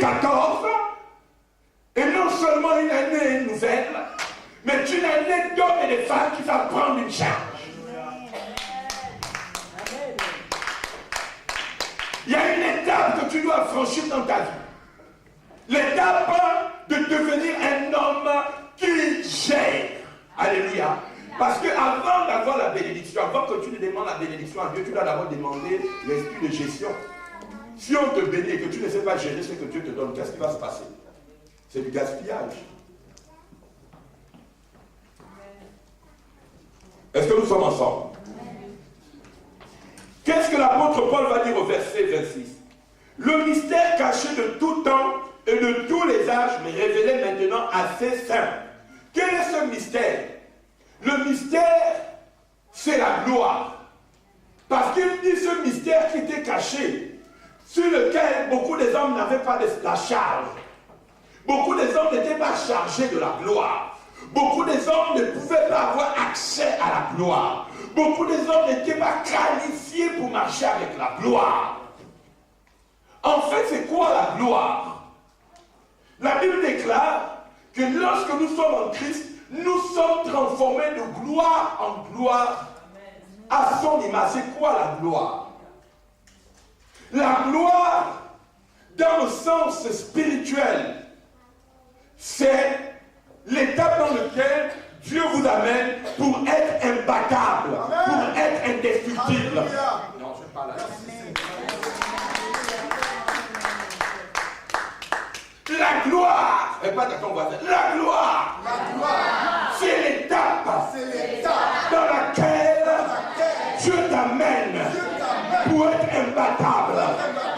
2014, et non seulement une année nouvelle, mais une année d'hommes et de femmes qui va prendre une charge. Il y a une étape que tu dois franchir dans ta vie. L'étape de devenir un homme qui gère. Alléluia. Parce qu'avant d'avoir la bénédiction, avant que tu ne demandes la bénédiction à Dieu, tu dois d'abord demander l'esprit de gestion. Si on te bénit et que tu ne sais pas gérer ce que Dieu te donne, qu'est-ce qui va se passer? C'est du gaspillage. Est-ce que nous sommes ensemble? Qu'est-ce que l'apôtre Paul va dire au verset 26? Le mystère caché de tout temps et de tous les âges, mais révélé maintenant à ses saints. Quel est ce mystère? Le mystère, c'est la gloire. Parce qu'il dit ce mystère qui était caché, sur lequel beaucoup des hommes n'avaient pas la charge. Beaucoup des hommes n'étaient pas chargés de la gloire. Beaucoup des hommes ne pouvaient pas avoir accès à la gloire. Beaucoup des hommes n'étaient pas qualifiés pour marcher avec la gloire. En fait, c'est quoi la gloire? La Bible déclare que lorsque nous sommes en Christ, nous sommes transformés de gloire en gloire à son image. C'est quoi la gloire? La gloire, dans le sens spirituel, c'est l'étape dans laquelle Dieu vous amène pour être imbattable, pour être indestructible. Non, je parle là. La gloire, et pas ton voisin, la gloire, c'est l'étape dans laquelle Dieu t'amène pour être imbattable.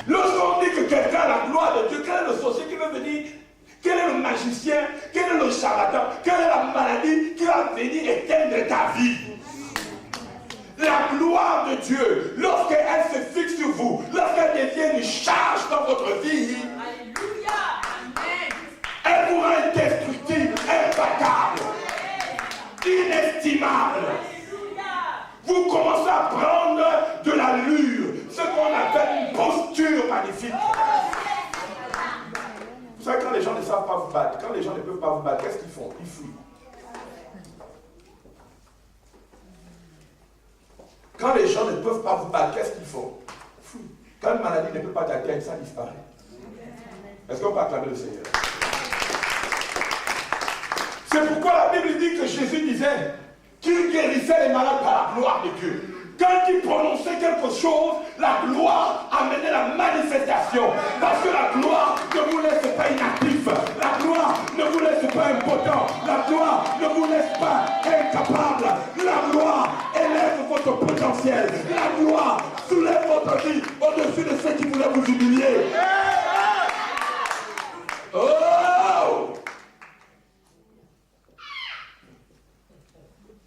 Lorsqu'on dit que quelqu'un a la gloire de Dieu, quel est le sorcier qui veut venir? Quel est le magicien? Quel est le charlatan? Quelle est la maladie qui va venir éteindre ta vie? La gloire de Dieu, lorsqu'elle se fixe sur vous, lorsqu'elle devient une charge dans votre vie, elle pourra être indestructible, imbattable, inestimable. Vous commencez à prendre de l'allure, ce qu'on appelle une posture magnifique. Vous savez, quand les gens ne savent pas vous battre, quand les gens ne peuvent pas vous battre, qu'est-ce qu'ils font? Ils fuient. Quand les gens ne peuvent pas vous battre, qu'est-ce qu'ils font? Ils fuient. Quand une maladie ne peut pas t'atteindre, ça disparaît. Est-ce qu'on peut acclamer le Seigneur? C'est pourquoi la Bible dit que Jésus disait qu'il guérissait les malades par la gloire de Dieu. Quand il prononçait quelque chose, la gloire amenait la manifestation. Parce que la gloire ne vous laisse pas inactif. La gloire ne vous laisse pas impotent. La gloire ne vous laisse pas incapable. La gloire élève votre potentiel. La gloire soulève votre vie au-dessus de ceux qui voulaient vous humilier. Oh!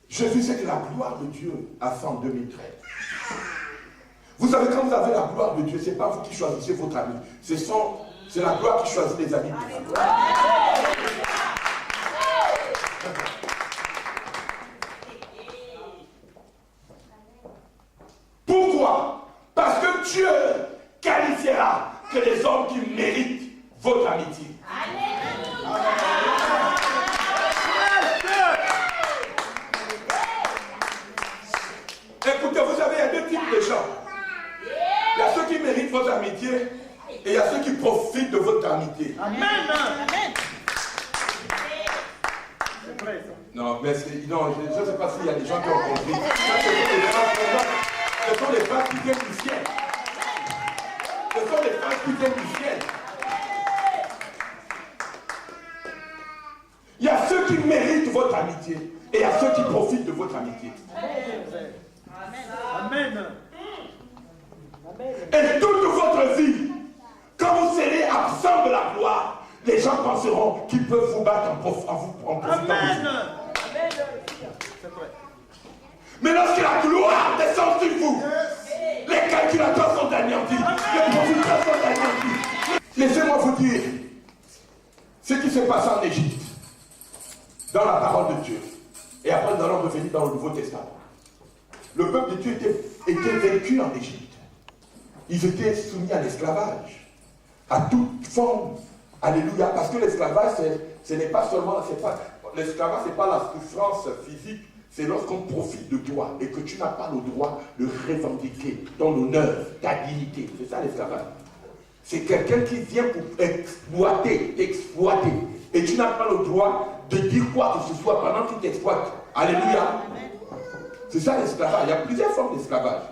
Jésus sait que la gloire de Dieu a fait en 2013. Vous savez, quand vous avez la gloire de Dieu, ce n'est pas vous qui choisissez votre ami. C'est la gloire qui choisit les amis. Pourquoi? Parce que Dieu qualifiera que les hommes qui méritent votre amitié. Écoutez, vous savez, il y a deux types de gens. Il y a ceux qui méritent votre amitié et il y a ceux qui profitent de votre amitié. Amen. Amen. C'est vrai ça. Non, mais non, je ne sais pas s'il y a des gens qui ont compris. Ce sont les femmes qui viennent du ciel. Ce sont les femmes qui viennent du ciel. Il y a ceux qui méritent votre amitié et il y a ceux qui profitent de votre amitié. Amen. Et toute votre vie, quand vous serez absent de la gloire, les gens penseront qu'ils peuvent vous battre en profitant. Amen. Mais lorsque la gloire descend sur vous, les calculateurs sont anéantis, les profiteurs sont anéantis. Laissez-moi vous dire ce qui s'est passé en Égypte, dans la parole de Dieu. Et après, nous allons revenir dans le Nouveau Testament. Le peuple de Dieu était vaincu en Égypte. Ils étaient soumis à l'esclavage, à toute forme Alléluia. Parce que l'esclavage, ce n'est pas seulement, l'esclavage, ce n'est pas la souffrance physique, c'est lorsqu'on profite de toi et que tu n'as pas le droit de revendiquer ton honneur, ta dignité. C'est ça l'esclavage. C'est quelqu'un qui vient pour t'exploiter. Et tu n'as pas le droit de dire quoi que ce soit pendant qu'il t'exploite. Alléluia. C'est ça l'esclavage. Il y a plusieurs formes d'esclavage.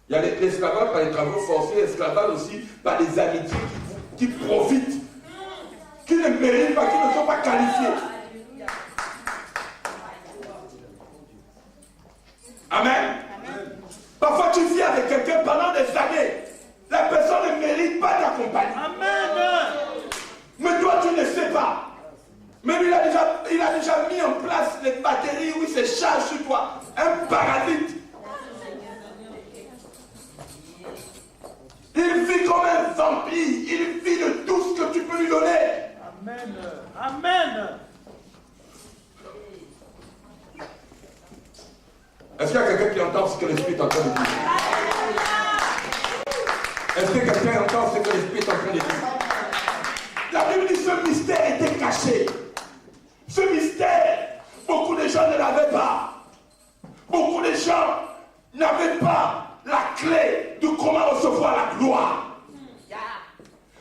Il y a l'esclavage par les travaux forcés, l'esclavage aussi par les amitiés qui profitent, qui ne méritent pas, qui ne sont pas qualifiés. Amen. Parfois tu vis avec quelqu'un pendant des années. La personne ne mérite pas ta compagnie. Amen. Mais toi tu ne sais pas. Même il a déjà mis en place les batteries où il se charge sur toi. Un parasite. Il vit comme un vampire. Il vit de tout ce que tu peux lui donner. Amen. Amen. Est-ce qu'il y a quelqu'un qui entend ce que l'Esprit est en train de dire? Est-ce que quelqu'un entend ce que l'Esprit est en train de dire? La Bible dit que ce mystère était caché. Ce mystère, beaucoup de gens ne l'avaient pas. Beaucoup de gens n'avaient pas la clé de comment recevoir la gloire.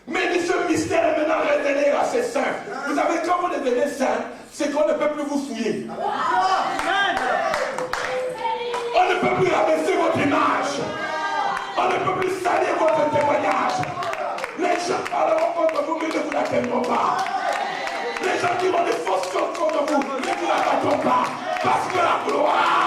Mais ce mystère est maintenant révélé à ses saints. Vous savez, quand vous devenez saint, c'est qu'on ne peut plus vous fouiller. On ne peut plus rabaisser votre image. On ne peut plus salir votre témoignage. Les gens parleront contre vous, mais ne vous n'attendront pas. Les gens diront des fausses choses contre vous, mais ne vous n'attendront pas. Parce que la gloire